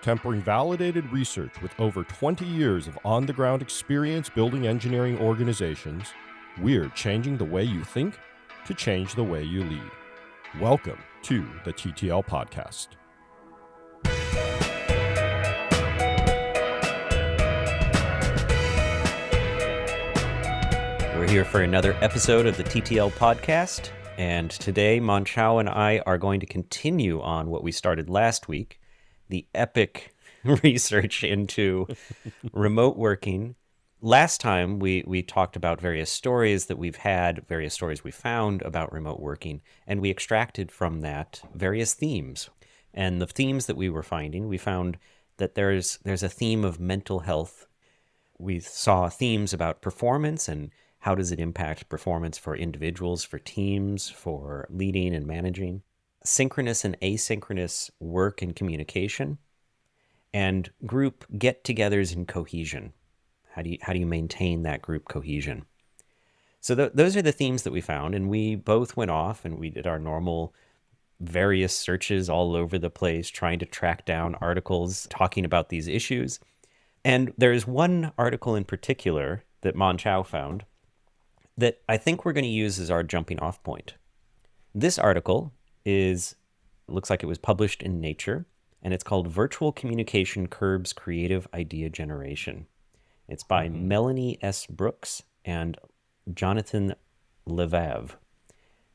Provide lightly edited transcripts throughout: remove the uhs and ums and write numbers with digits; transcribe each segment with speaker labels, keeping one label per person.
Speaker 1: Tempering validated research with over 20 years of on-the-ground experience building engineering organizations, we're changing the way you think to change the way you lead. Welcome to the TTL Podcast.
Speaker 2: We're here for another episode of the TTL Podcast, and today Mon-Chaio and I are going to continue on what we started last week, the epic research into remote working. Last time we talked about various stories that we've had, various stories we found about remote working, and we extracted from that various themes. And the themes that we were finding, we found that there's a theme of mental health. We saw themes about performance and how does it impact performance for individuals, for teams, for leading and managing, synchronous and asynchronous work and communication, and group get-togethers and cohesion. How do you maintain that group cohesion? So those are the themes that we found, and we both went off and we did our normal various searches all over the place, trying to track down articles talking about these issues. And there's one article in particular that Mon-Chaio found that I think we're going to use as our jumping off point. This article looks like it was published in Nature, and it's called Virtual Communication Curbs Creative Idea Generation. It's by Melanie S. Brooks and Jonathan Levav,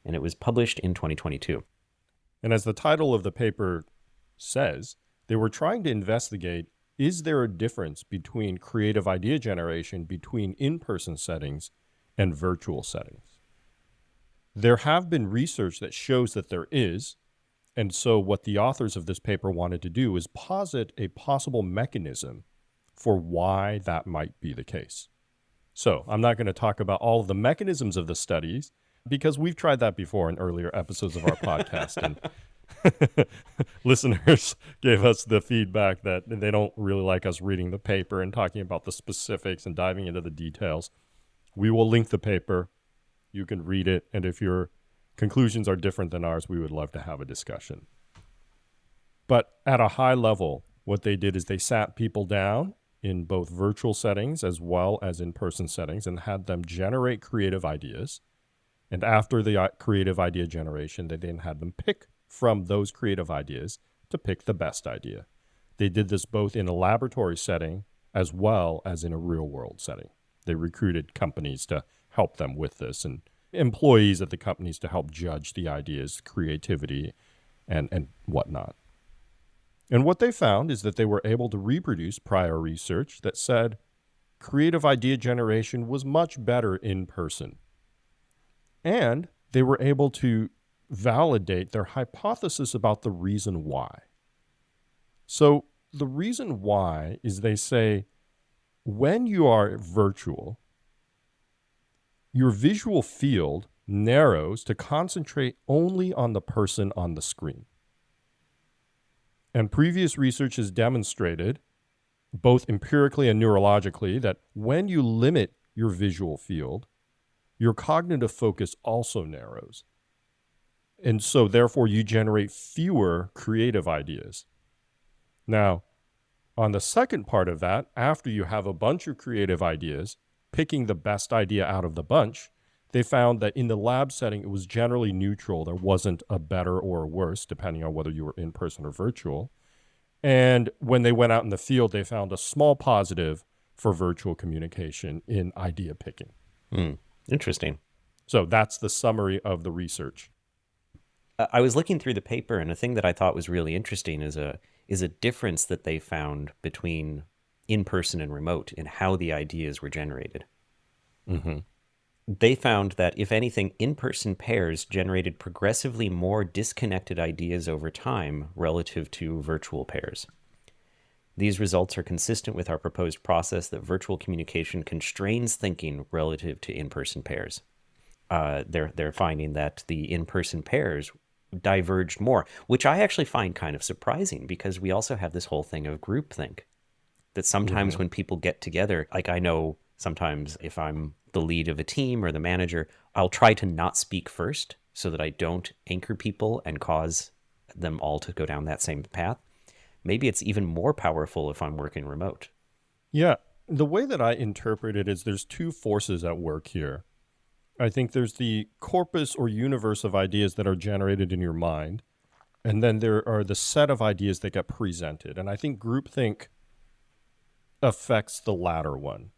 Speaker 2: and it was published in 2022.
Speaker 1: And as the title of the paper says, they were trying to investigate, is there a difference between creative idea generation between in-person settings and virtual settings? There have been research that shows that there is, and so what the authors of this paper wanted to do is posit a possible mechanism for why that might be the case. So I'm not going to talk about all of the mechanisms of the studies because we've tried that before in earlier episodes of our podcast, and listeners gave us the feedback that they don't really like us reading the paper and talking about the specifics and diving into the details. We will link the paper. You can read it, and if your conclusions are different than ours, we would love to have a discussion. But at a high level, what they did is they sat people down in both virtual settings as well as in-person settings and had them generate creative ideas. And after the creative idea generation, they then had them pick from those creative ideas to pick the best idea. They did this both in a laboratory setting as well as in a real-world setting. They recruited companies to help them with this and employees at the companies to help judge the ideas, creativity, and whatnot. And what they found is that they were able to reproduce prior research that said creative idea generation was much better in person. And they were able to validate their hypothesis about the reason why. So the reason why is they say when you are virtual, your visual field narrows to concentrate only on the person on the screen. And previous research has demonstrated, both empirically and neurologically, that when you limit your visual field, your cognitive focus also narrows. And so therefore you generate fewer creative ideas. Now, on the second part of that, after you have a bunch of creative ideas, picking the best idea out of the bunch, they found that in the lab setting, it was generally neutral. There wasn't a better or a worse, depending on whether you were in person or virtual. And when they went out in the field, they found a small positive for virtual communication in idea picking.
Speaker 2: Interesting.
Speaker 1: So that's the summary of the research.
Speaker 2: I was looking through the paper, and a thing that I thought was really interesting is a difference that they found between in-person and remote in how the ideas were generated. They found that, if anything, in-person pairs generated progressively more disconnected ideas over time relative to virtual pairs. These results are consistent with our proposed process that virtual communication constrains thinking relative to in-person pairs. They're finding that the in-person pairs diverged more, which I actually find kind of surprising because we also have this whole thing of groupthink. That sometimes when people get together, like I know sometimes if I'm the lead of a team or the manager, I'll try to not speak first so that I don't anchor people and cause them all to go down that same path. maybe it's even more powerful if I'm working remote.
Speaker 1: Yeah. The way that I interpret it is there's two forces at work here. I think there's the corpus or universe of ideas that are generated in your mind, and then there are the set of ideas that get presented. And I think groupthink affects the latter one.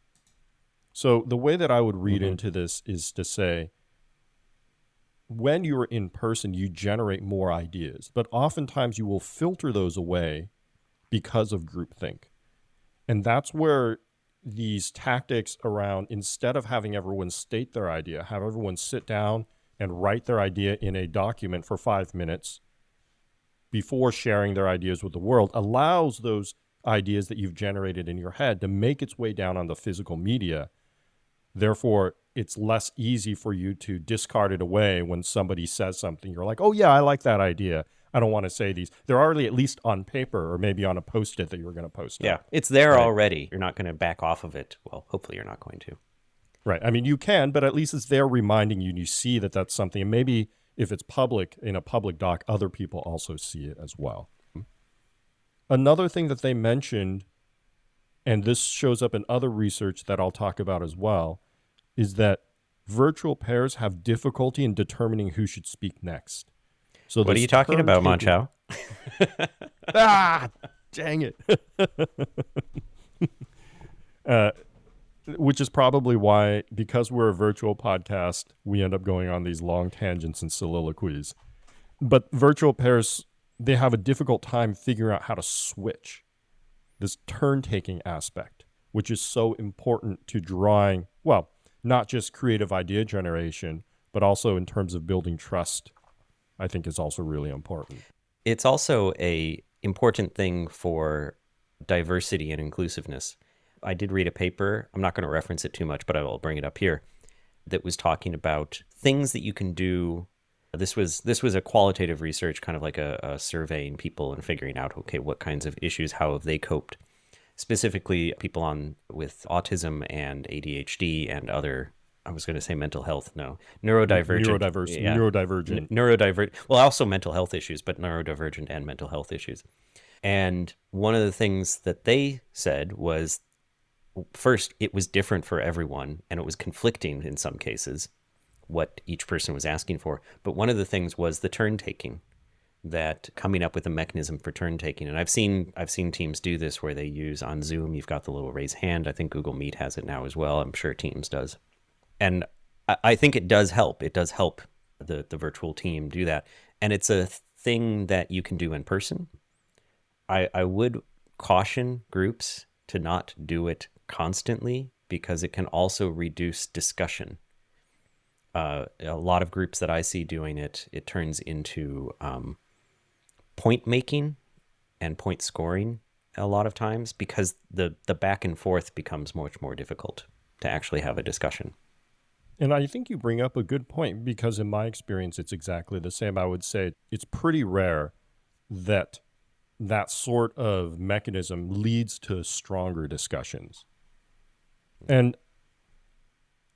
Speaker 1: So the way that I would read into this is to say, when you're in person, you generate more ideas, but oftentimes you will filter those away because of groupthink. And that's where these tactics around, instead of having everyone state their idea, have everyone sit down and write their idea in a document for 5 minutes before sharing their ideas with the world, allows those ideas that you've generated in your head to make its way down on the physical media. Therefore, it's less easy for you to discard it away when somebody says something. You're like, oh yeah, I like that idea. I don't want to say these. They're already at least on paper or maybe on a Post-it that you were going to post.
Speaker 2: Yeah, it's there already. You're not going to back off of it. Well, hopefully you're not going to.
Speaker 1: Right. I mean, you can, but at least it's there reminding you, and you see that that's something. And maybe if it's public, in a public doc, other people also see it as well. Another thing that they mentioned, and this shows up in other research that I'll talk about as well, is that virtual pairs have difficulty in determining who should speak next. So
Speaker 2: what are you talking about, Mon-Chaio?
Speaker 1: Dang it. Which is probably why, because we're a virtual podcast, we end up going on these long tangents and soliloquies. But virtual pairs, they have a difficult time figuring out how to switch this turn-taking aspect, which is so important to drawing, well, not just creative idea generation, but also in terms of building trust, I think is also really important.
Speaker 2: It's also a important thing for diversity and inclusiveness. I did read a paper, I'm not going to reference it too much, but I will bring it up here, that was talking about things that you can do. This was a qualitative research, kind of like a surveying people and figuring out, okay, what kinds of issues, how have they coped? Specifically, people with autism and ADHD and other, I was going to say mental health, no, neurodivergent. Neurodivergent. Well, also mental health issues, but neurodivergent and mental health issues. And one of the things that they said was, first, it was different for everyone, and it was conflicting in some cases, what each person was asking for. But one of the things was the turn taking, that coming up with a mechanism for turn taking. And I've seen teams do this where they use on Zoom, you've got the little raise hand. I think Google Meet has it now as well. I'm sure Teams does. And I think it does help. It does help the virtual team do that. And it's a thing that you can do in person. I would caution groups to not do it constantly because it can also reduce discussion. A lot of groups that I see doing it, it turns into point making and point scoring a lot of times because the back and forth becomes much more difficult to actually have a discussion.
Speaker 1: And I think you bring up a good point because in my experience, it's exactly the same. I would say it's pretty rare that that sort of mechanism leads to stronger discussions. And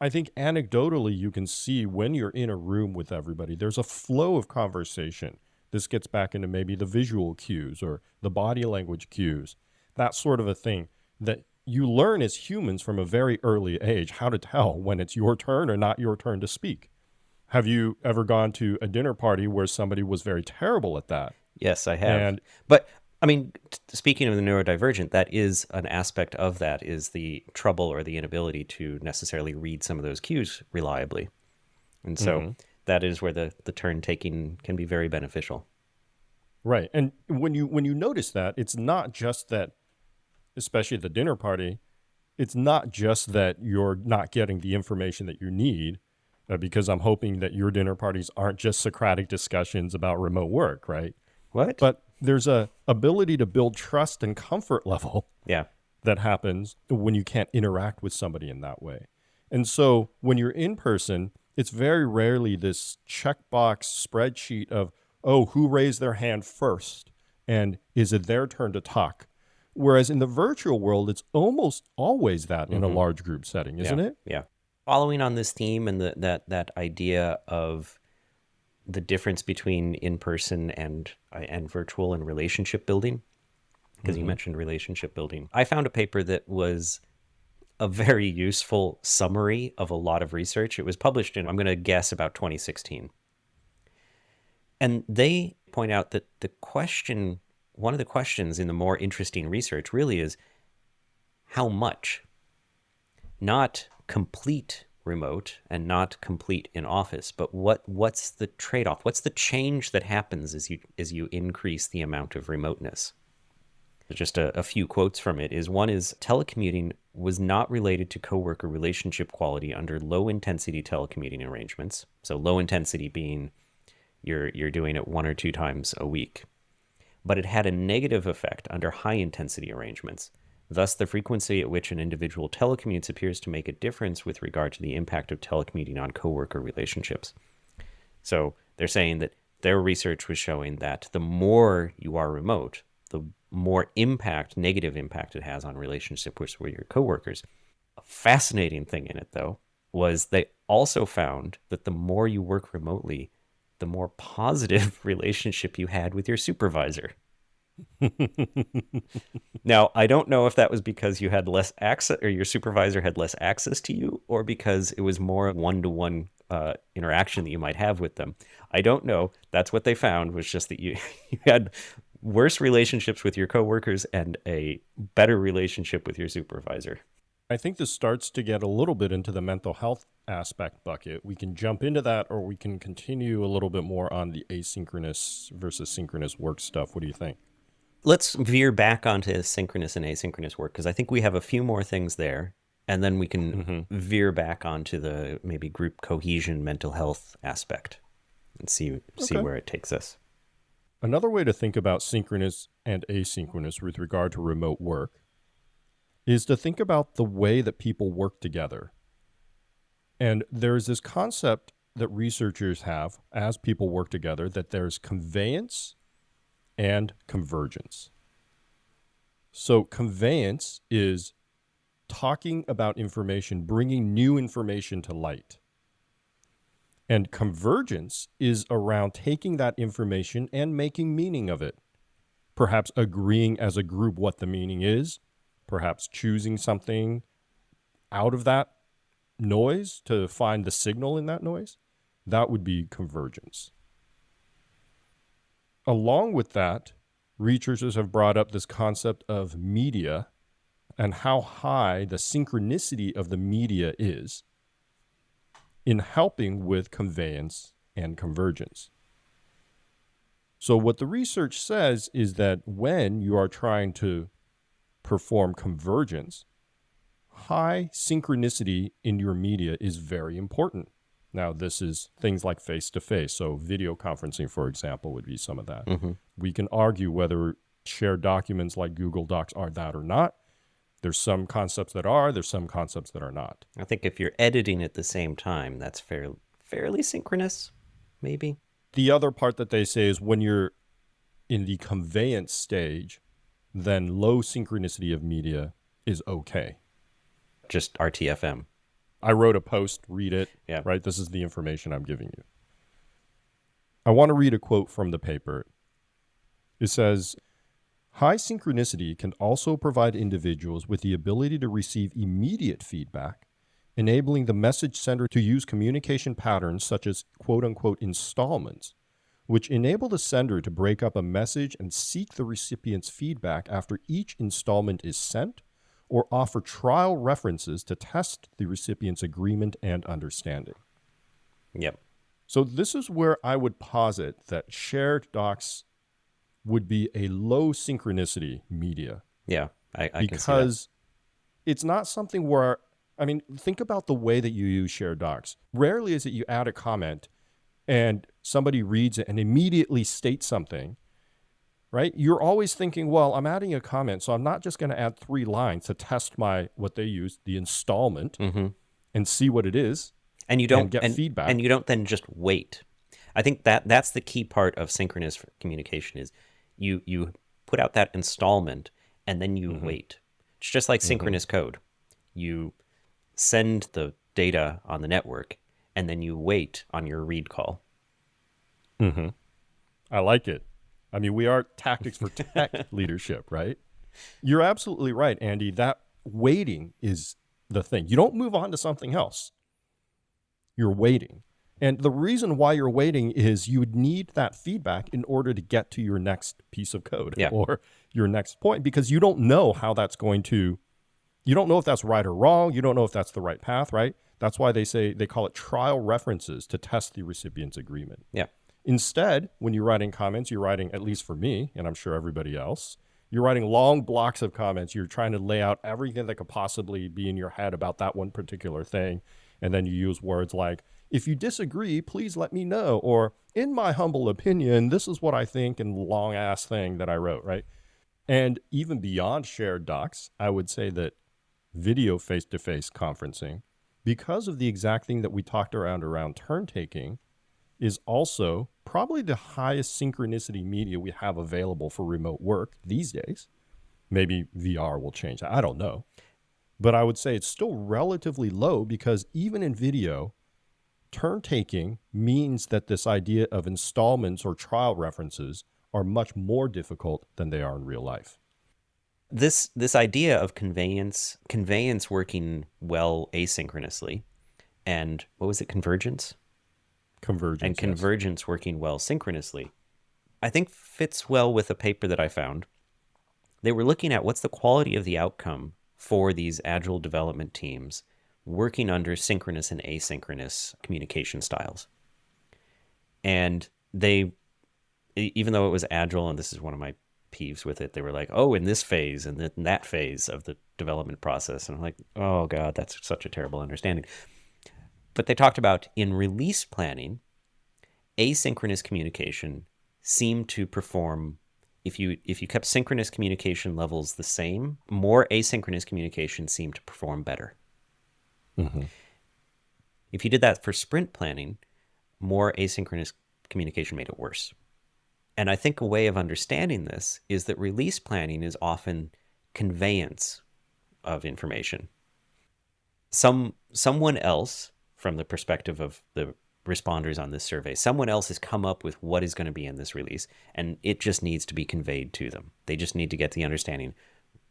Speaker 1: I think anecdotally, you can see when you're in a room with everybody, there's a flow of conversation. This gets back into maybe the visual cues or the body language cues, that sort of a thing that you learn as humans from a very early age how to tell when it's your turn or not your turn to speak. Have you ever gone to a dinner party where somebody was very terrible at that?
Speaker 2: Yes, I have. But I mean, speaking of the neurodivergent, that is an aspect of that, is the trouble or the inability to necessarily read some of those cues reliably. And so that is where the turn taking can be very beneficial.
Speaker 1: Right. And when you notice that, it's not just that, especially at the dinner party, it's not just that you're not getting the information that you need, because I'm hoping that your dinner parties aren't just Socratic discussions about remote work, right?
Speaker 2: What?
Speaker 1: But there's a ability to build trust and comfort level that happens when you can't interact with somebody in that way. And so when you're in person, it's very rarely this checkbox spreadsheet of, oh, who raised their hand first? And is it their turn to talk? Whereas in the virtual world, it's almost always that in a large group setting, isn't it?
Speaker 2: Yeah. Following on this theme and that idea of the difference between in-person and virtual and relationship building, because you mentioned relationship building. I found a paper that was a very useful summary of a lot of research. It was published in, I'm going to guess, about 2016. And they point out that one of the questions in the more interesting research really is how much, not complete remote and not complete in office, but what's the trade-off? What's the change that happens as you increase the amount of remoteness? Just a few quotes from it is, one is, telecommuting was not related to coworker relationship quality under low intensity telecommuting arrangements. So low intensity being you're doing it 1 or 2 times a week. But it had a negative effect under high intensity arrangements. Thus, the frequency at which an individual telecommutes appears to make a difference with regard to the impact of telecommuting on coworker relationships. So they're saying that their research was showing that the more you are remote, the more negative impact it has on relationships with your coworkers. A fascinating thing in it, though, was they also found that the more you work remotely, the more positive relationship you had with your supervisor. Now, I don't know if that was because you had less access, or your supervisor had less access to you, or because it was more one-to-one interaction that you might have with them. I don't know. That's what they found, was just that you had worse relationships with your coworkers and a better relationship with your supervisor.
Speaker 1: I think this starts to get a little bit into the mental health aspect bucket. We can jump into that, or we can continue a little bit more on the asynchronous versus synchronous work stuff. What do you think?
Speaker 2: Let's veer back onto synchronous and asynchronous work, because I think we have a few more things there, and then we can veer back onto the maybe group cohesion, mental health aspect, and see where it takes us.
Speaker 1: Another way to think about synchronous and asynchronous with regard to remote work is to think about the way that people work together. And there's this concept that researchers have as people work together, that there's conveyance and convergence. So conveyance is talking about information, bringing new information to light. And convergence is around taking that information and making meaning of it. Perhaps agreeing as a group what the meaning is, perhaps choosing something out of that noise to find the signal in that noise. That would be convergence. Along with that, researchers have brought up this concept of media and how high the synchronicity of the media is in helping with conveyance and convergence. So what the research says is that when you are trying to perform convergence, high synchronicity in your media is very important. Now, this is things like face-to-face. So video conferencing, for example, would be some of that. We can argue whether shared documents like Google Docs are that or not. There's some concepts that are, there's some concepts that are not.
Speaker 2: I think if you're editing at the same time, that's fairly synchronous, maybe.
Speaker 1: The other part that they say is when you're in the conveyance stage, then low synchronicity of media is okay.
Speaker 2: Just RTFM.
Speaker 1: I wrote a post, read it,
Speaker 2: Yeah.
Speaker 1: right? This is the information I'm giving you. I want to read a quote from the paper. It says, high synchronicity can also provide individuals with the ability to receive immediate feedback, enabling the message sender to use communication patterns such as quote-unquote installments, which enable the sender to break up a message and seek the recipient's feedback after each installment is sent, or offer trial references to test the recipient's agreement and understanding.
Speaker 2: Yep.
Speaker 1: So this is where I would posit that shared docs would be a low synchronicity media.
Speaker 2: Yeah, I can see that.
Speaker 1: Because it's not something where, I mean, think about the way that you use shared docs. Rarely is it you add a comment and somebody reads it and immediately states something, right? You're always thinking, well, I'm adding a comment, so I'm not just going to add 3 lines to test what they use, the installment, and see what it is,
Speaker 2: and you don't
Speaker 1: and get feedback.
Speaker 2: And you don't then just wait. I think that's the key part of synchronous communication is you put out that installment and then you wait. It's just like synchronous code. You send the data on the network and then you wait on your read call.
Speaker 1: I like it. I mean, we are tactics for tech leadership, right? You're absolutely right, Andy. That waiting is the thing. You don't move on to something else. You're waiting. And the reason why you're waiting is you would need that feedback in order to get to your next piece of code
Speaker 2: Yeah.
Speaker 1: or your next point, because you don't know how that's going to, you don't know if that's right or wrong. You don't know if that's the right path, right? That's why they call it trial references to test the recipient's agreement.
Speaker 2: Yeah.
Speaker 1: Instead, when you're writing comments, you're writing, at least for me, and I'm sure everybody else, you're writing long blocks of comments. You're trying to lay out everything that could possibly be in your head about that one particular thing. And then you use words like, if you disagree, please let me know. Or, in my humble opinion, this is what I think, and long ass thing that I wrote, right? And even beyond shared docs, I would say that video face-to-face conferencing, because of the exact thing that we talked around turn taking, is also probably the highest synchronicity media we have available for remote work these days. Maybe VR will change that. I don't know. But I would say it's still relatively low, because even in video, turn taking means that this idea of installments or trial references are much more difficult than they are in real life.
Speaker 2: This idea of conveyance working well asynchronously, and what was it, convergence?
Speaker 1: Convergence.
Speaker 2: And convergence working well synchronously, I think fits well with a paper that I found. They were looking at what's the quality of the outcome for these agile development teams working under synchronous and asynchronous communication styles. And they, even though it was agile, and this is one of my peeves with it, they were like, oh, in this phase and in that phase of the development process. And I'm like, oh God, that's such a terrible understanding. But they talked about in release planning, asynchronous communication seemed to perform, if you kept synchronous communication levels the same, more asynchronous communication seemed to perform better.
Speaker 1: Mm-hmm.
Speaker 2: If you did that for sprint planning, more asynchronous communication made it worse. And I think a way of understanding this is that release planning is often conveyance of information. Someone else, from the perspective of the responders on this survey, someone else has come up with what is going to be in this release, and it just needs to be conveyed to them. They just need to get the understanding.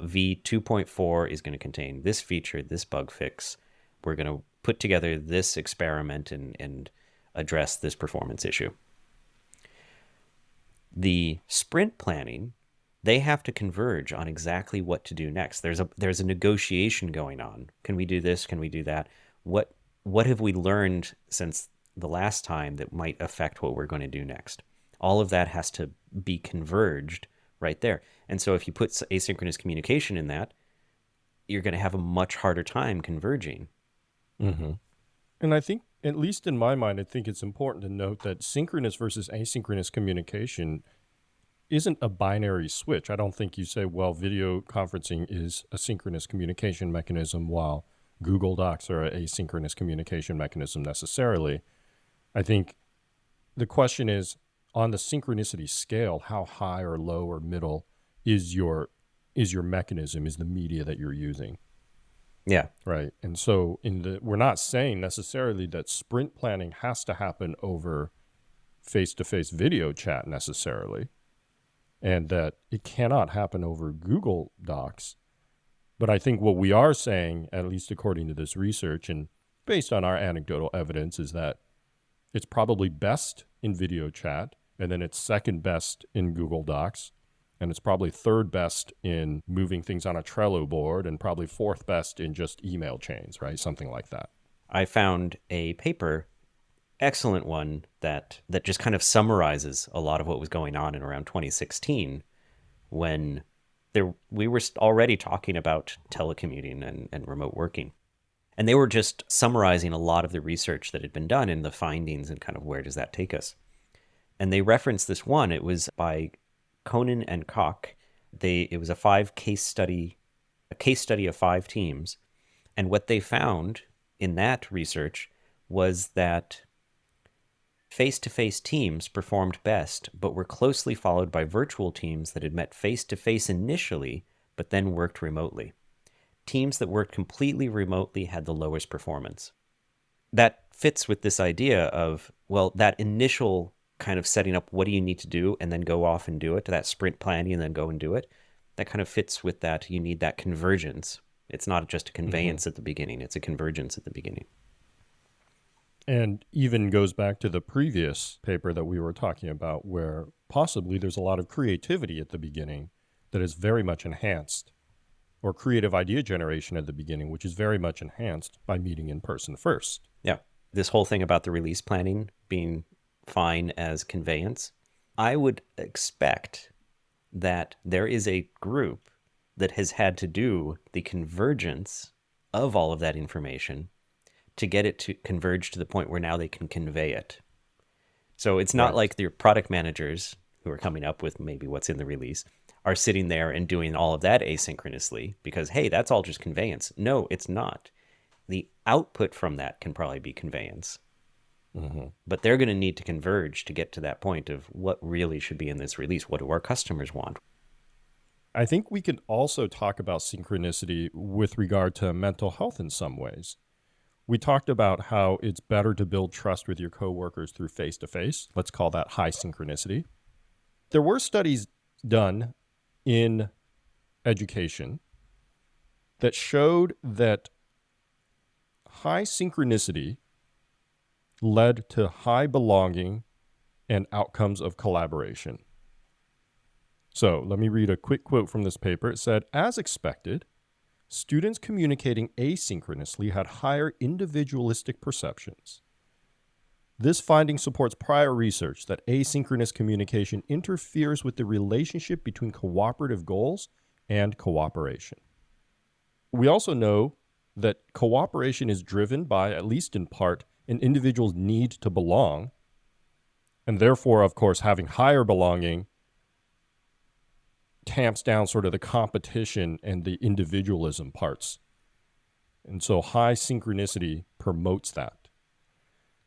Speaker 2: V2.4 is going to contain this feature, this bug fix. We're going to put together this experiment and address this performance issue. The sprint planning, they have to converge on exactly what to do next. There's a negotiation going on. Can we do this? Can we do that? What have we learned since the last time that might affect what we're going to do next? All of that has to be converged right there. And so if you put asynchronous communication in that, you're going to have a much harder time converging.
Speaker 1: Mm-hmm. And I think, at least in my mind, I think it's important to note that synchronous versus asynchronous communication isn't a binary switch. I don't think you say, well, video conferencing is a synchronous communication mechanism while Google Docs are an asynchronous communication mechanism necessarily. I think the question is, on the synchronicity scale, how high or low or middle is your mechanism, is the media that you're using?
Speaker 2: Yeah.
Speaker 1: Right. And so we're not saying necessarily that sprint planning has to happen over face-to-face video chat necessarily, and that it cannot happen over Google Docs. But I think what we are saying, at least according to this research and based on our anecdotal evidence, is that it's probably best in video chat, and then it's second best in Google Docs, and it's probably third best in moving things on a Trello board, and probably fourth best in just email chains, right? Something like that.
Speaker 2: I found a paper, excellent one, that just kind of summarizes a lot of what was going on in around 2016 when we were already talking about telecommuting and remote working. And they were just summarizing a lot of the research that had been done and the findings and kind of where does that take us. And they referenced this one. It was by Conan and Koch. It was a case study of 5 teams. And what they found in that research was that face-to-face teams performed best, but were closely followed by virtual teams that had met face-to-face initially, but then worked remotely. Teams that worked completely remotely had the lowest performance. That fits with this idea of, well, that initial kind of setting up what do you need to do and then go off and do it, that sprint planning and then go and do it. that kind of fits with that. You need that convergence. It's not just a conveyance at the beginning, it's a convergence at the beginning.
Speaker 1: And even goes back to the previous paper that we were talking about, where possibly there's a lot of creativity at the beginning that is very much enhanced, or creative idea generation at the beginning, which is very much enhanced by meeting in person first.
Speaker 2: Yeah. This whole thing about the release planning being fine as conveyance, I would expect that there is a group that has had to do the convergence of all of that information to get it to converge to the point where now they can convey it. So it's not like the product managers who are coming up with maybe what's in the release are sitting there and doing all of that asynchronously because, hey, that's all just conveyance. No, it's not. The output from that can probably be conveyance. But they're going to need to converge to get to that point of what really should be in this release. What do our customers want?
Speaker 1: I think we could also talk about synchronicity with regard to mental health in some ways. We talked about how it's better to build trust with your coworkers through face-to-face. Let's call that high synchronicity. There were studies done in education that showed that high synchronicity led to high belonging and outcomes of collaboration. So let me read a quick quote from this paper. It said, as expected, students communicating asynchronously had higher individualistic perceptions. This finding supports prior research that asynchronous communication interferes with the relationship between cooperative goals and cooperation. We also know that cooperation is driven by, at least in part, an individual's need to belong, and therefore, of course, having higher belonging tamps down sort of the competition and the individualism parts. And so high synchronicity promotes that.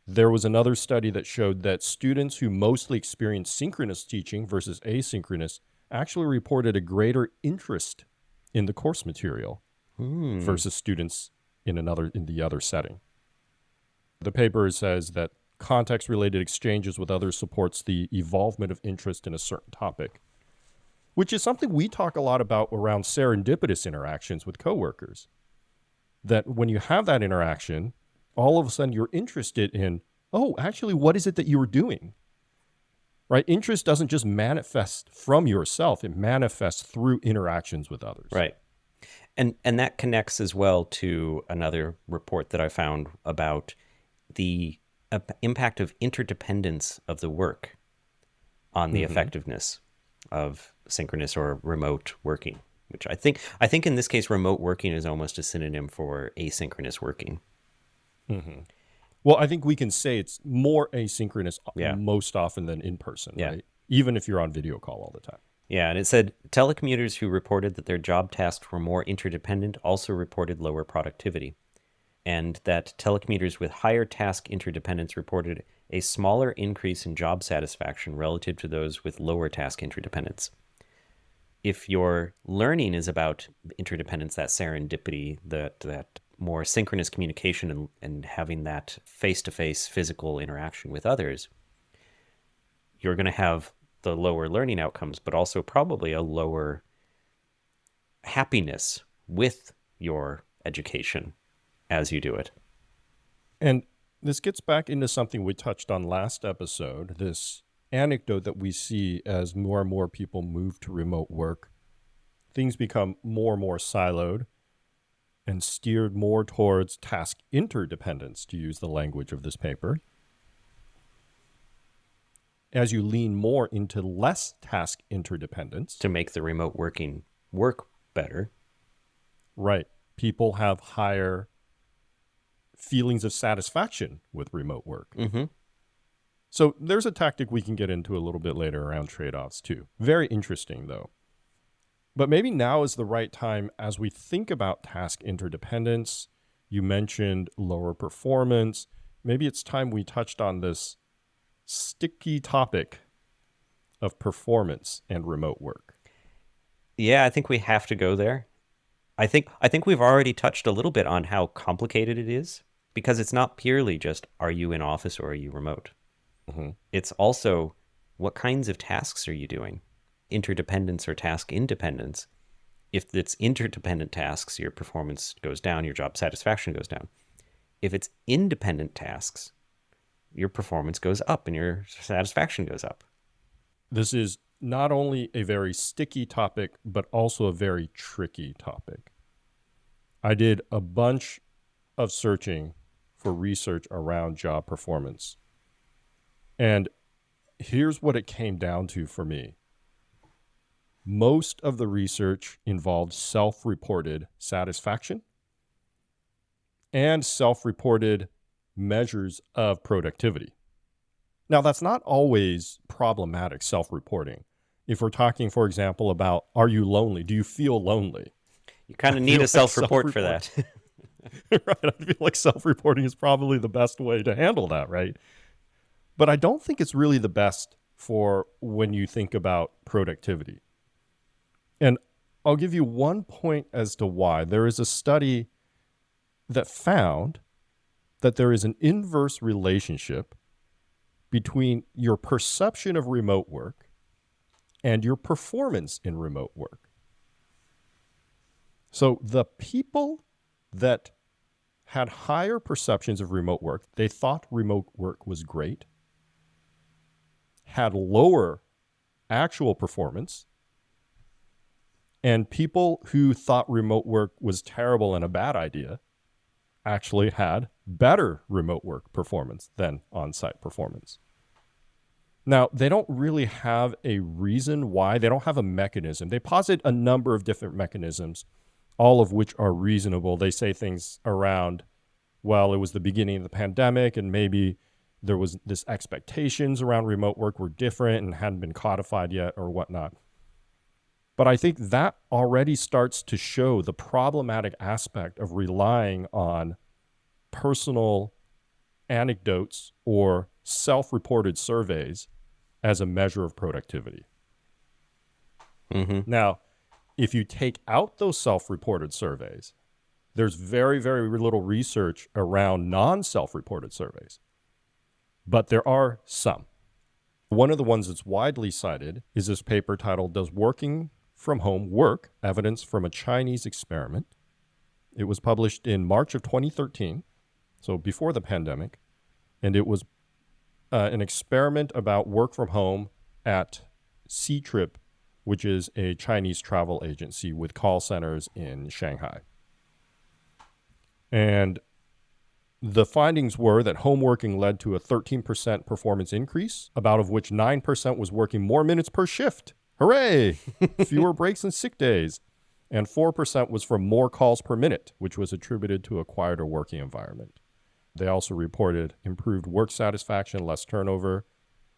Speaker 1: There was another study that showed that students who mostly experienced synchronous teaching versus asynchronous actually reported a greater interest in the course material versus students in the other setting. The paper says that context-related exchanges with others supports the evolvement of interest in a certain topic, which is something we talk a lot about around serendipitous interactions with coworkers. That when you have that interaction, all of a sudden you're interested in, oh, actually, what is it that you were doing? Right? Interest doesn't just manifest from yourself. It manifests through interactions with others.
Speaker 2: Right. And that connects as well to another report that I found about the impact of interdependence of the work on the effectiveness of synchronous or remote working, which I think in this case, remote working is almost a synonym for asynchronous working.
Speaker 1: Well, I think we can say it's more asynchronous most often than in person, right? Even if you're on video call all the time.
Speaker 2: Yeah, and it said telecommuters who reported that their job tasks were more interdependent also reported lower productivity, and that telecommuters with higher task interdependence reported a smaller increase in job satisfaction relative to those with lower task interdependence. If your learning is about interdependence, that serendipity, that more synchronous communication and having that face-to-face physical interaction with others, you're going to have the lower learning outcomes, but also probably a lower happiness with your education as you do it.
Speaker 1: And this gets back into something we touched on last episode, this anecdote that we see as more and more people move to remote work. Things become more and more siloed and steered more towards task interdependence, to use the language of this paper. As you lean more into less task interdependence.
Speaker 2: To make the remote working work better.
Speaker 1: Right. People have higher feelings of satisfaction with remote work. So there's a tactic we can get into a little bit later around trade-offs too. Very interesting though. But maybe now is the right time as we think about task interdependence. You mentioned lower performance. Maybe it's time we touched on this sticky topic of performance and remote work.
Speaker 2: Yeah, I think we have to go there. I think we've already touched a little bit on how complicated it is, because it's not purely just, are you in office or are you remote? It's also, what kinds of tasks are you doing? Interdependence or task independence If it's interdependent tasks, your performance goes down, your job satisfaction goes down. If it's independent tasks, your performance goes up and your satisfaction goes up.
Speaker 1: This is not only a very sticky topic, but also a very tricky topic. I did a bunch of searching for research around job performance. And here's what it came down to for me. Most of the research involved self-reported satisfaction and self-reported measures of productivity. Now, that's not always problematic, self-reporting. If we're talking, for example, about, are you lonely? Do you feel lonely?
Speaker 2: You kind of need a self-report for that.
Speaker 1: Right. I feel like self-reporting is probably the best way to handle that, right? But I don't think it's really the best for when you think about productivity. And I'll give you one point as to why. There is a study that found that there is an inverse relationship between your perception of remote work and your performance in remote work. So the people that had higher perceptions of remote work, they thought remote work was great, had lower actual performance, and people who thought remote work was terrible and a bad idea actually had better remote work performance than on-site performance. Now, they don't really have a reason why. They don't have a mechanism. They posit a number of different mechanisms, all of which are reasonable. They say things around, well, it was the beginning of the pandemic and maybe there was this expectations around remote work were different and hadn't been codified yet or whatnot. But I think that already starts to show the problematic aspect of relying on personal anecdotes or self-reported surveys as a measure of productivity.
Speaker 2: Mm-hmm.
Speaker 1: Now, if you take out those self-reported surveys, there's very, very little research around non-self-reported surveys. But there are some. One of the ones that's widely cited is this paper titled, Does Working from Home Work? Evidence from a Chinese Experiment. It was published in March of 2013, so before the pandemic, and it was an experiment about work from home at C-Trip, which is a Chinese travel agency with call centers in Shanghai. And the findings were that home working led to a 13% performance increase, about of which 9% was working more minutes per shift. Hooray! Fewer breaks and sick days. And 4% was from more calls per minute, which was attributed to a quieter working environment. They also reported improved work satisfaction, less turnover.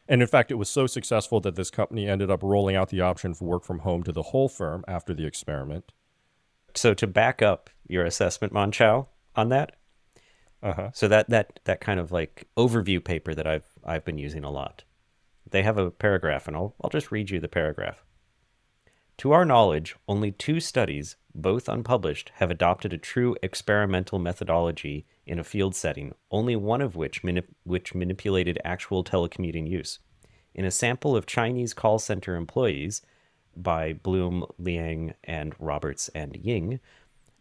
Speaker 1: And in fact, it was so successful that this company ended up rolling out the option for work from home to the whole firm after the experiment.
Speaker 2: So to back up your assessment, Mon-Chaio, on that, so that kind of like overview paper that I've been using a lot, they have a paragraph, and I'll just read you the paragraph. To our knowledge, only 2 studies, both unpublished, have adopted a true experimental methodology in a field setting, only one of which manipulated actual telecommuting use. In a sample of Chinese call center employees by Bloom, Liang, and Roberts and Ying,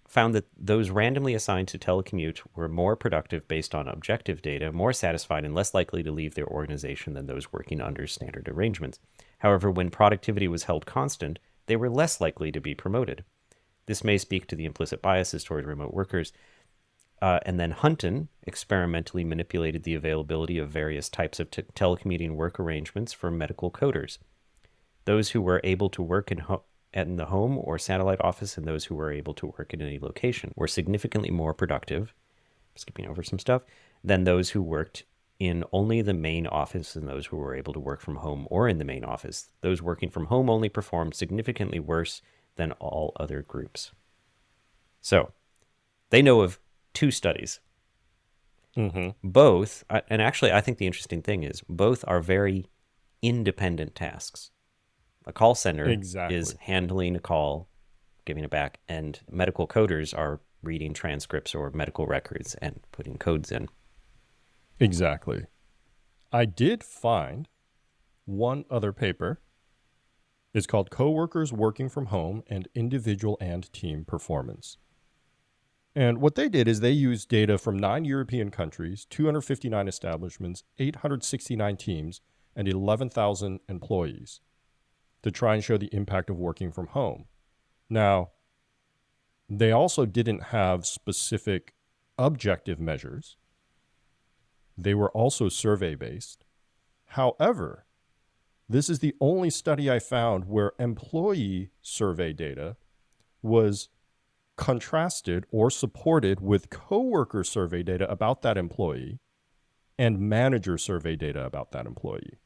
Speaker 2: found that those randomly assigned to telecommute were more productive based on objective data, more satisfied, and less likely to leave their organization than those working under standard arrangements. However, when productivity was held constant, they were less likely to be promoted. This may speak to the implicit biases toward remote workers. And then Hunton experimentally manipulated the availability of various types of telecommuting work arrangements for medical coders. Those who were able to work in the home or satellite office and those who were able to work in any location were significantly more productive, skipping over some stuff, than those who worked in only the main office and those who were able to work from home or in the main office. Those working from home only performed significantly worse than all other groups. So, they know of 2 studies.
Speaker 1: Mm-hmm.
Speaker 2: Both, and actually I think the interesting thing is, both are very independent tasks. A call center is handling a call, giving it back, and medical coders are reading transcripts or medical records and putting codes in.
Speaker 1: Exactly. I did find one other paper It's called Coworkers Working from Home and Individual and Team Performance. And what they did is they used data from 9 European countries, 259 establishments, 869 teams, and 11,000 employees to try and show the impact of working from home. Now, they also didn't have specific objective measures. They were also survey-based. However, this is the only study I found where employee survey data was contrasted or supported with coworker survey data about that employee and manager survey data about that employee,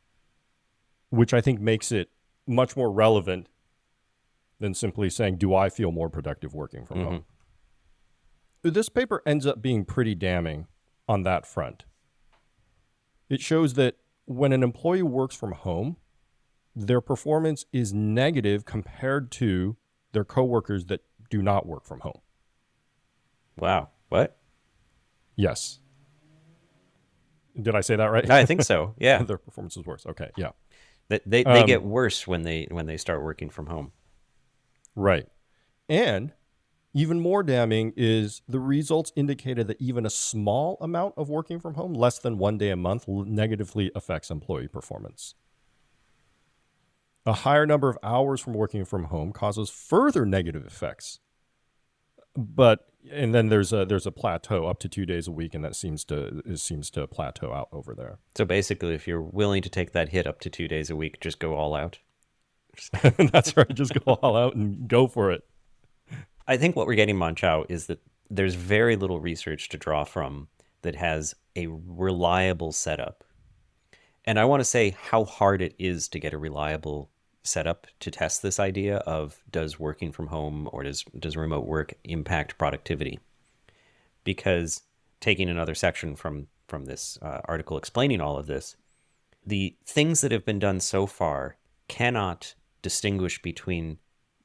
Speaker 1: which I think makes it much more relevant than simply saying, do I feel more productive working from home? This paper ends up being pretty damning on that front. It shows that when an employee works from home, their performance is negative compared to their coworkers that do not work from home.
Speaker 2: Wow. What?
Speaker 1: Yes. Did I say that right?
Speaker 2: I think so. Yeah.
Speaker 1: Their performance is worse. Okay. Yeah.
Speaker 2: They get worse when they start working from home.
Speaker 1: Right. And even more damning is the results indicated that even a small amount of working from home, less than 1 day a month, negatively affects employee performance. A higher number of hours from working from home causes further negative effects. And then there's a plateau up to 2 days a week, and that seems to plateau out over there.
Speaker 2: So basically, if you're willing to take that hit up to 2 days a week, just go all out.
Speaker 1: That's right. Just go all out and go for it.
Speaker 2: I think what we're getting, Mon-Chaio, is that there's very little research to draw from that has a reliable setup. And I want to say how hard it is to get a reliable setup to test this idea of does working from home or does remote work impact productivity? Because taking another section from this article explaining all of this, the things that have been done so far cannot distinguish between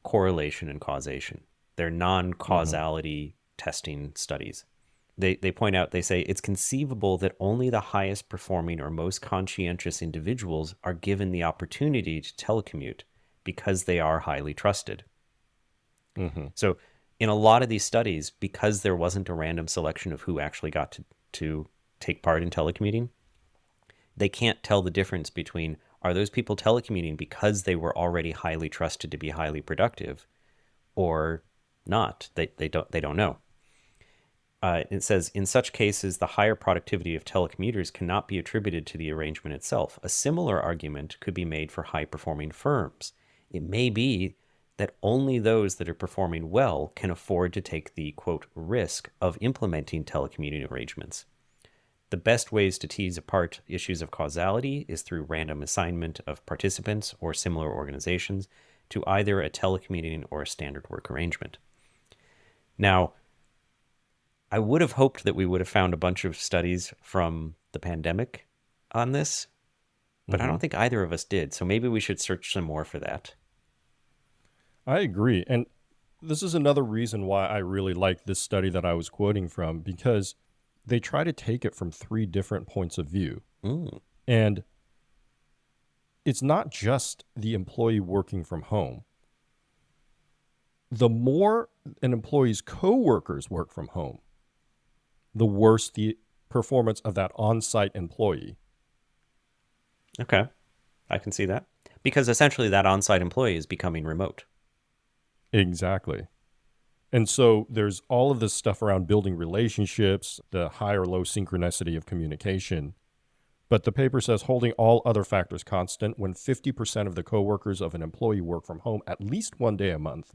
Speaker 2: correlation and causation. They're non-causality testing studies. They point out, they say, it's conceivable that only the highest performing or most conscientious individuals are given the opportunity to telecommute because they are highly trusted. So in a lot of these studies, because there wasn't a random selection of who actually got to take part in telecommuting, they can't tell the difference between, are those people telecommuting because they were already highly trusted to be highly productive or not? They don't know. It says, in such cases, the higher productivity of telecommuters cannot be attributed to the arrangement itself. A similar argument could be made for high-performing firms. It may be that only those that are performing well can afford to take the, quote, risk of implementing telecommuting arrangements. The best ways to tease apart issues of causality is through random assignment of participants or similar organizations to either a telecommuting or a standard work arrangement. Now, I would have hoped that we would have found a bunch of studies from the pandemic on this, but I don't think either of us did. So maybe we should search some more for that.
Speaker 1: I agree. And this is another reason why I really like this study that I was quoting from, because they try to take it from 3 different points of view. And it's not just the employee working from home. The more an employee's coworkers work from home, the worse the performance of that on-site employee.
Speaker 2: Okay, I can see that. Because essentially that on-site employee is becoming remote.
Speaker 1: Exactly. And so there's all of this stuff around building relationships, the high or low synchronicity of communication. But the paper says holding all other factors constant, when 50% of the coworkers of an employee work from home at least 1 day a month,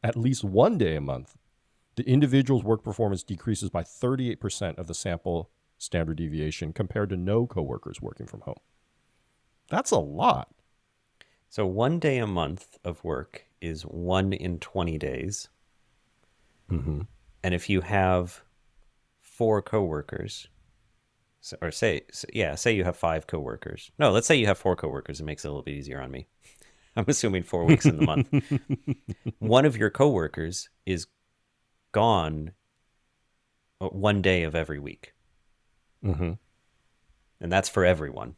Speaker 1: the individual's work performance decreases by 38% of the sample standard deviation compared to no coworkers working from home. That's a lot.
Speaker 2: So 1 day a month of work is 1 in 20 days. And if you have 4 coworkers, or say you have 5 coworkers. No, let's say you have 4 coworkers. It makes it a little bit easier on me. I'm assuming 4 weeks in the month. One of your coworkers is gone 1 day of every week. And that's for everyone,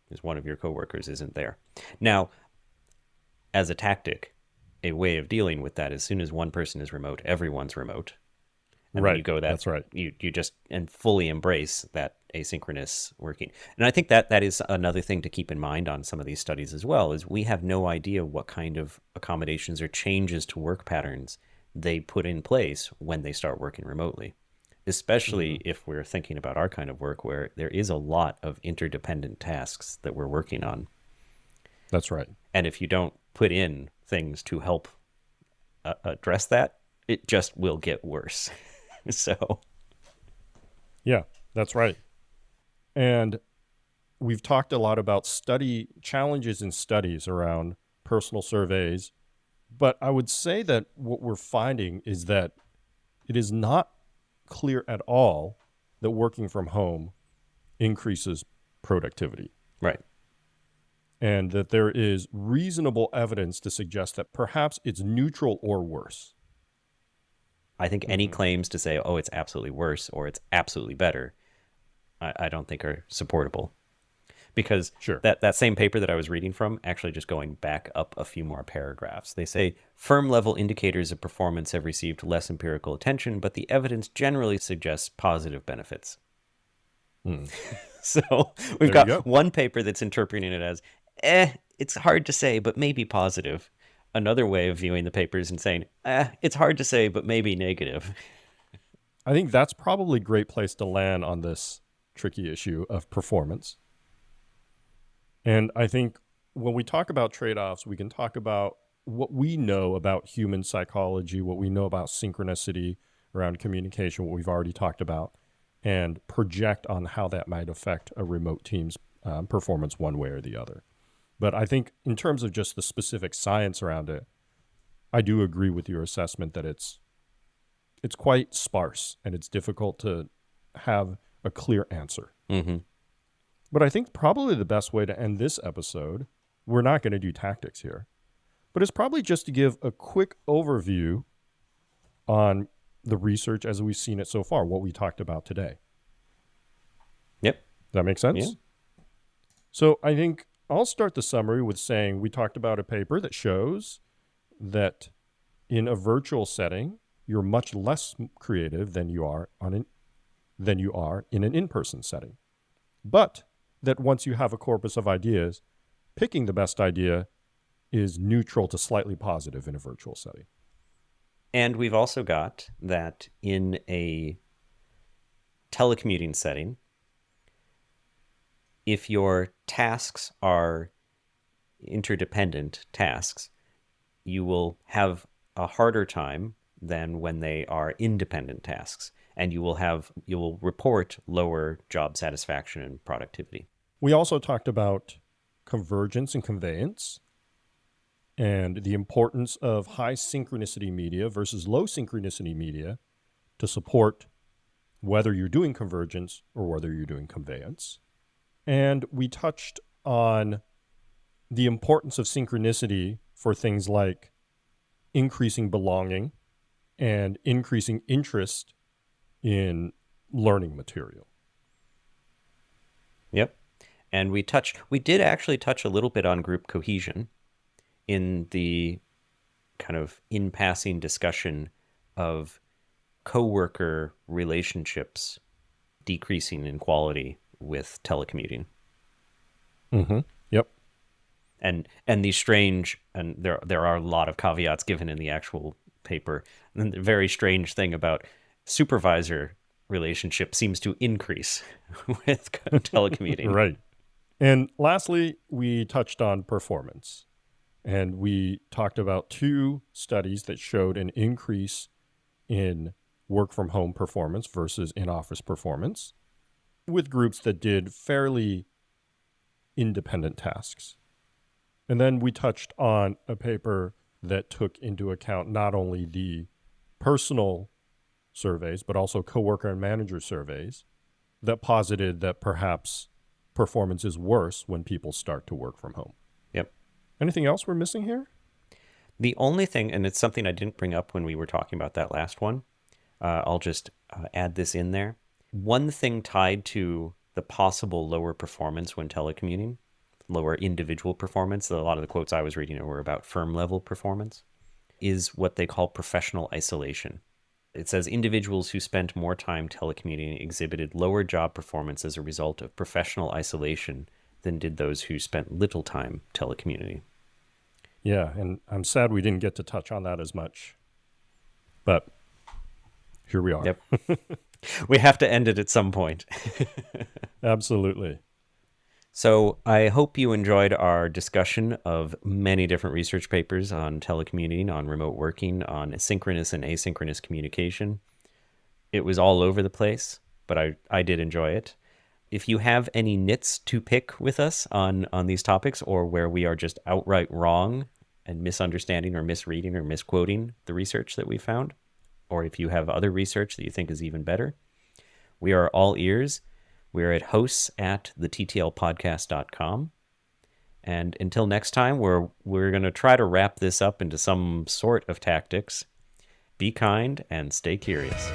Speaker 2: because one of your coworkers isn't there. Now, as a tactic, a way of dealing with that, as soon as one person is remote, everyone's remote. And then you
Speaker 1: Right.
Speaker 2: go that
Speaker 1: That's right.
Speaker 2: you just and fully embrace that asynchronous working. And I think that that is another thing to keep in mind on some of these studies as well, is we have no idea what kind of accommodations or changes to work patterns they put in place when they start working remotely, especially if we're thinking about our kind of work where there is a lot of interdependent tasks that we're working on.
Speaker 1: That's right.
Speaker 2: And if you don't put in things to help address that, it just will get worse. So,
Speaker 1: Yeah, that's right. And we've talked a lot about study challenges in studies around personal surveys, but I would say that what we're finding is that it is not clear at all that working from home increases productivity,
Speaker 2: right.
Speaker 1: and that there is reasonable evidence to suggest that perhaps it's neutral or worse.
Speaker 2: I think any claims to say, oh, it's absolutely worse or it's absolutely better, I don't think are supportable. Because
Speaker 1: Sure.
Speaker 2: that same paper that I was reading from, actually just going back up a few more paragraphs, they say firm level indicators of performance have received less empirical attention, but the evidence generally suggests positive benefits. So we've
Speaker 1: There you
Speaker 2: got
Speaker 1: go.
Speaker 2: one paper that's interpreting it as, it's hard to say, but maybe positive. Another way of viewing the papers and saying, it's hard to say, but maybe negative.
Speaker 1: I think that's probably a great place to land on this tricky issue of performance. And I think when we talk about trade-offs, we can talk about what we know about human psychology, what we know about synchronicity around communication, what we've already talked about, and project on how that might affect a remote team's performance one way or the other. But I think in terms of just the specific science around it, I do agree with your assessment that it's quite sparse and it's difficult to have a clear answer.
Speaker 2: Mm-hmm.
Speaker 1: But I think probably the best way to end this episode, we're not going to do tactics here, but it's probably just to give a quick overview on the research as we've seen it so far, what we talked about today.
Speaker 2: Yep.
Speaker 1: Does that make sense?
Speaker 2: Yeah.
Speaker 1: So I think I'll start the summary with saying we talked about a paper that shows that in a virtual setting, you're much less creative than you are in an in-person setting. But that once you have a corpus of ideas, picking the best idea is neutral to slightly positive in a virtual setting.
Speaker 2: And we've also got that in a telecommuting setting, if your tasks are interdependent tasks, you will have a harder time than when they are independent tasks, and you will report lower job satisfaction and productivity.
Speaker 1: We also talked about convergence and conveyance and the importance of high synchronicity media versus low synchronicity media to support whether you're doing convergence or whether you're doing conveyance. And we touched on the importance of synchronicity for things like increasing belonging and increasing interest in learning material.
Speaker 2: Yep. And we did actually touch a little bit on group cohesion in the kind of in passing discussion of coworker relationships decreasing in quality with telecommuting.
Speaker 1: Mm-hmm. Yep.
Speaker 2: And these strange, and there are a lot of caveats given in the actual paper, and the very strange thing about supervisor relationship seems to increase with telecommuting.
Speaker 1: Right. And lastly, we touched on performance. And we talked about 2 studies that showed an increase in work from home performance versus in-office performance with groups that did fairly independent tasks. And then we touched on a paper that took into account not only the personal surveys, but also coworker and manager surveys that posited that perhaps performance is worse when people start to work from home.
Speaker 2: Yep.
Speaker 1: Anything else we're missing here?
Speaker 2: The only thing, and it's something I didn't bring up when we were talking about that last one, I'll just add this in there. One thing tied to the possible lower performance when telecommuting lower individual performance. A lot of the quotes I was reading were about firm level performance, is what they call professional isolation. It says individuals who spent more time telecommuting exhibited lower job performance as a result of professional isolation than did those who spent little time telecommuting.
Speaker 1: Yeah, and I'm sad we didn't get to touch on that as much, but here we are.
Speaker 2: Yep. We have to end it at some point.
Speaker 1: Absolutely.
Speaker 2: So I hope you enjoyed our discussion of many different research papers on telecommuting, on remote working, on synchronous and asynchronous communication. It was all over the place, but I did enjoy it. If you have any nits to pick with us on these topics, or where we are just outright wrong and misunderstanding or misreading or misquoting the research that we found, or if you have other research that you think is even better, we are all ears. We're at hosts@theTTLpodcast.com. And until next time, we're going to try to wrap this up into some sort of tactics. Be kind and stay curious.